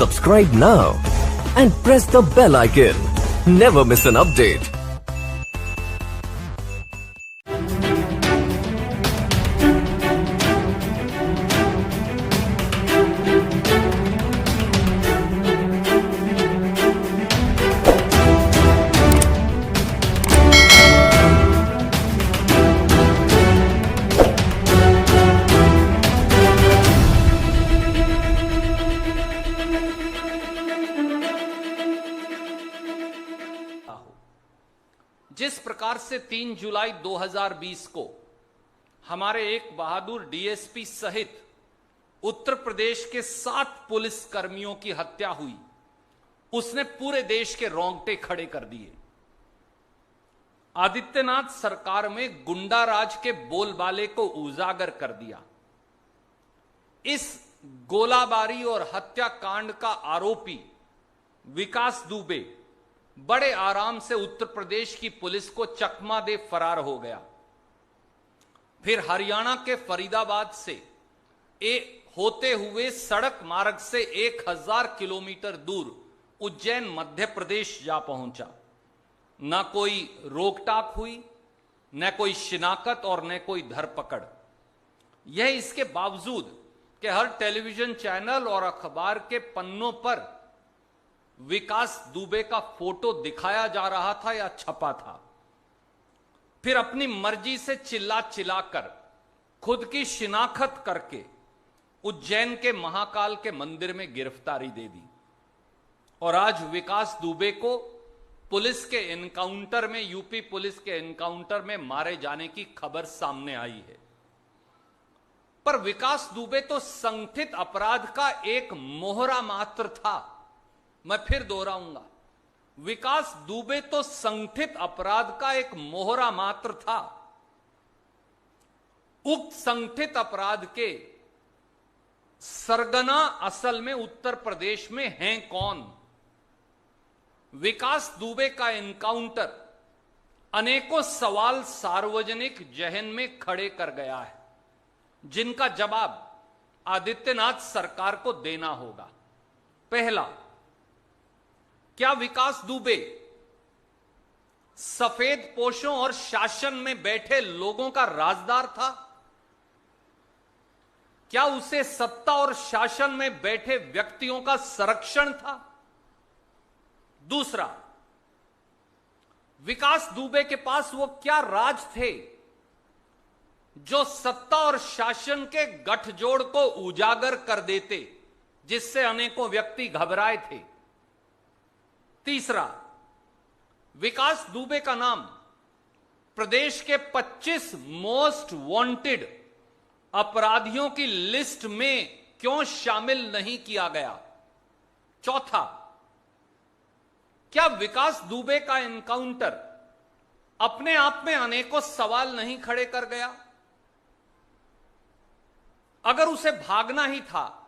Subscribe now and press the bell icon. Never miss an update. जिस प्रकार से 3 जुलाई 2020 को हमारे एक बहादुर डीएसपी सहित उत्तर प्रदेश के 7 पुलिस कर्मियों की हत्या हुई, उसने पूरे देश के रोंगटे खड़े कर दिए। आदित्यनाथ सरकार में गुंडा राज के बोलबाले को उजागर कर दिया। इस गोलाबारी और हत्याकांड का आरोपी विकास दुबे बड़े आराम से उत्तर प्रदेश की पुलिस को चकमा दे फरार हो गया। फिर हरियाणा के फरीदाबाद से होते हुए सड़क मार्ग से 1000 किलोमीटर दूर उज्जैन मध्य प्रदेश जा पहुंचा। न कोई रोकटाक हुई, न कोई शिनाख्त और न कोई धरपकड़। यह इसके बावजूद कि हर टेलीविजन चैनल और अखबार के पन्नों पर विकास दुबे का फोटो दिखाया जा रहा था या छपा था। फिर अपनी मर्जी से चिल्ला चिल्लाकर खुद की शिनाख्त करके उज्जैन के महाकाल के मंदिर में गिरफ्तारी दे दी। और आज विकास दुबे को पुलिस के एनकाउंटर में, यूपी पुलिस के एनकाउंटर में मारे जाने की खबर सामने आई है। पर विकास दुबे तो संगठित अपराध का एक मोहरा मात्र था। मैं फिर दोहराऊंगा, विकास दुबे तो संगठित अपराध का एक मोहरा मात्र था। उक्त संगठित अपराध के सरगना असल में उत्तर प्रदेश में हैं कौन? विकास दुबे का एनकाउंटर अनेकों सवाल सार्वजनिक जहन में खड़े कर गया है, जिनका जवाब आदित्यनाथ सरकार को देना होगा। पहला, क्या विकास दुबे सफेद पोशों और शासन में बैठे लोगों का राजदार था? क्या उसे सत्ता और शासन में बैठे व्यक्तियों का संरक्षण था? दूसरा, विकास दुबे के पास वो क्या राज थे जो सत्ता और शासन के गठजोड़ को उजागर कर देते, जिससे अनेकों व्यक्ति घबराए थे? तीसरा, विकास दुबे का नाम प्रदेश के 25 मोस्ट वांटेड अपराधियों की लिस्ट में क्यों शामिल नहीं किया गया? चौथा, क्या विकास दुबे का एनकाउंटर अपने आप में अनेकों सवाल नहीं खड़े कर गया? अगर उसे भागना ही था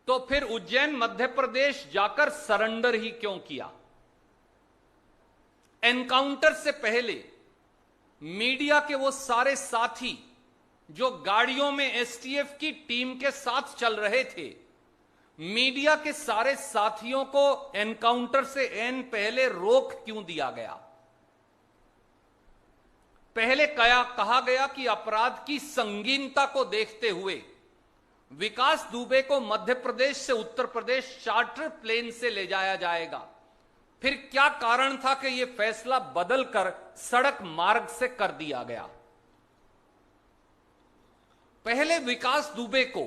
तो फिर उज्जैन मध्य प्रदेश जाकर सरेंडर ही क्यों किया? एनकाउंटर से पहले मीडिया के वो सारे साथी जो गाड़ियों में एसटीएफ की टीम के साथ चल रहे थे, मीडिया के सारे साथियों को एनकाउंटर से एन पहले रोक क्यों दिया गया? पहले कहा गया कि अपराध की संगीनता को देखते हुए विकास दुबे को मध्य प्रदेश से उत्तर प्रदेश चार्टर प्लेन से ले जाया जाएगा। फिर क्या कारण था कि यह फैसला बदलकर सड़क मार्ग से कर दिया गया? पहले विकास दुबे को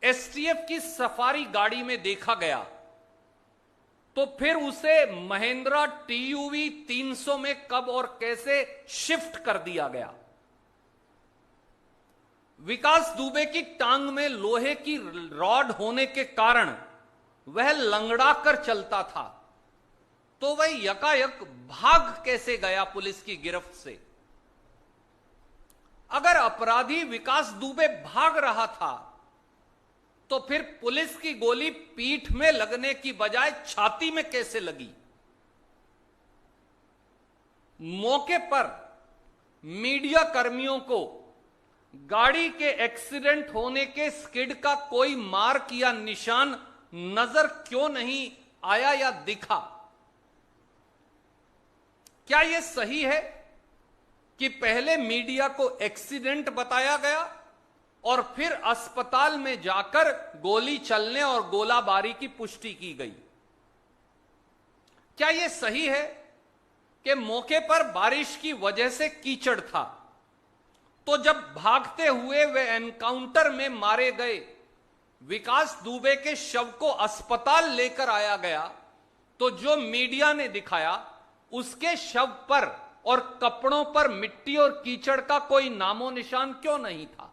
एसटीएफ की सफारी गाड़ी में देखा गया, तो फिर उसे महिंद्रा टीयूवी 300 में कब और कैसे शिफ्ट कर दिया गया? विकास दुबे की टांग में लोहे की रॉड होने के कारण वह लंगड़ा कर चलता था, तो वह यकायक भाग कैसे गया पुलिस की गिरफ्त से? अगर अपराधी विकास दुबे भाग रहा था तो फिर पुलिस की गोली पीठ में लगने की बजाय छाती में कैसे लगी? मौके पर मीडिया कर्मियों को गाड़ी के एक्सीडेंट होने के स्किड का कोई मार्क या निशान नजर क्यों नहीं आया या दिखा? क्या यह सही है कि पहले मीडिया को एक्सीडेंट बताया गया और फिर अस्पताल में जाकर गोली चलने और गोलाबारी की पुष्टि की गई? क्या यह सही है कि मौके पर बारिश की वजह से कीचड़ था, तो जब भागते हुए वे एनकाउंटर में मारे गए विकास दुबे के शव को अस्पताल लेकर आया गया, तो जो मीडिया ने दिखाया उसके शव पर और कपड़ों पर मिट्टी और कीचड़ का कोई नामो निशान क्यों नहीं था?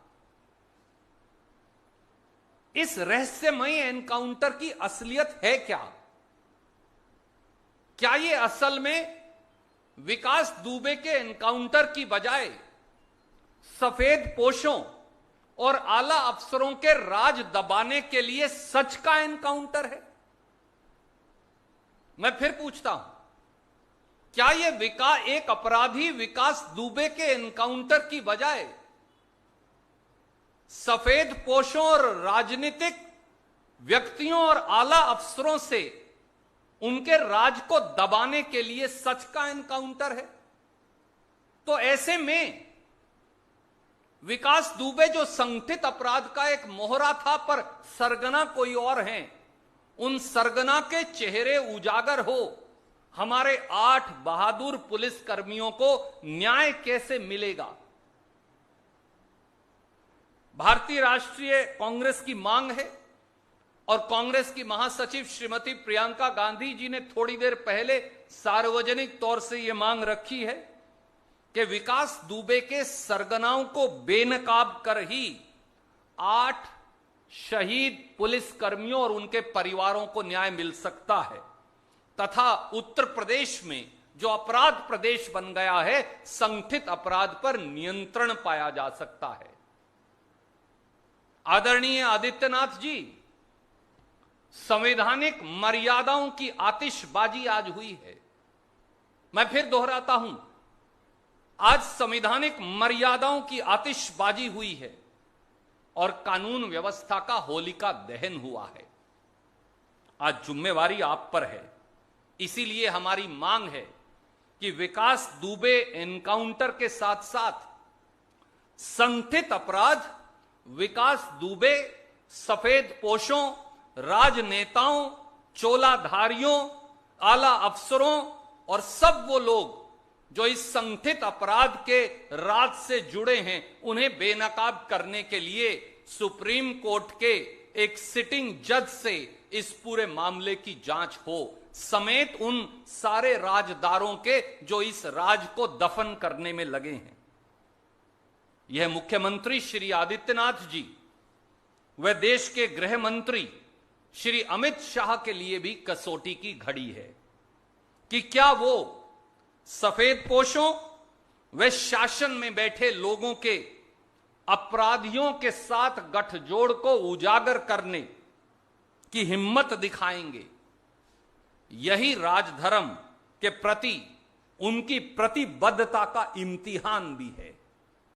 इस रहस्यमयी एनकाउंटर की असलियत है क्या? क्या यह असल में विकास दुबे के एनकाउंटर की बजाय सफेद पोशों और आला अफसरों के राज दबाने के लिए सच का एनकाउंटर है? मैं फिर पूछता हूं, क्या यह एक अपराधी विकास दुबे के एनकाउंटर की बजाय सफेद पोशों और राजनीतिक व्यक्तियों और आला अफसरों से उनके राज को दबाने के लिए सच का एनकाउंटर है? तो ऐसे में विकास दुबे जो संगठित अपराध का एक मोहरा था पर सरगना कोई और हैं, उन सरगना के चेहरे उजागर हो, हमारे 8 बहादुर पुलिस कर्मियों को न्याय कैसे मिलेगा? भारतीय राष्ट्रीय कांग्रेस की मांग है और कांग्रेस की महासचिव श्रीमती प्रियंका गांधी जी ने थोड़ी देर पहले सार्वजनिक तौर से यह मांग रखी है कि विकास दुबे के सरगनाओं को बेनकाब कर ही 8 शहीद पुलिस कर्मियों और उनके परिवारों को न्याय मिल सकता है, तथा उत्तर प्रदेश में जो अपराध प्रदेश बन गया है, संगठित अपराध पर नियंत्रण पाया जा सकता है। आदरणीय आदित्यनाथ जी, संवैधानिक मर्यादाओं की आतिशबाजी आज हुई है। मैं फिर दोहराता हूं, आज संवैधानिक मर्यादाओं की आतिशबाजी हुई है और कानून व्यवस्था का होलिका दहन हुआ है। आज जिम्मेवारी आप पर है, इसीलिए हमारी मांग है कि विकास दुबे एनकाउंटर के साथ साथ संगठित अपराध विकास दुबे, सफेद पोशों, राजनेताओं, चोलाधारियों, आला अफसरों और सब वो लोग जो इस संगठित अपराध के राज से जुड़े हैं, उन्हें बेनकाब करने के लिए सुप्रीम कोर्ट के एक सिटिंग जज से इस पूरे मामले की जांच हो, समेत उन सारे राजदारों के जो इस राज को दफन करने में लगे हैं। यह मुख्यमंत्री श्री आदित्यनाथ जी व देश के गृह मंत्री श्री अमित शाह के लिए भी कसौटी की घड़ी है कि क्या वो सफेद पोशों व शासन में बैठे लोगों के अपराधियों के साथ गठजोड़ को उजागर करने की हिम्मत दिखाएंगे। यही राजधर्म के प्रति उनकी प्रतिबद्धता का इम्तिहान भी है।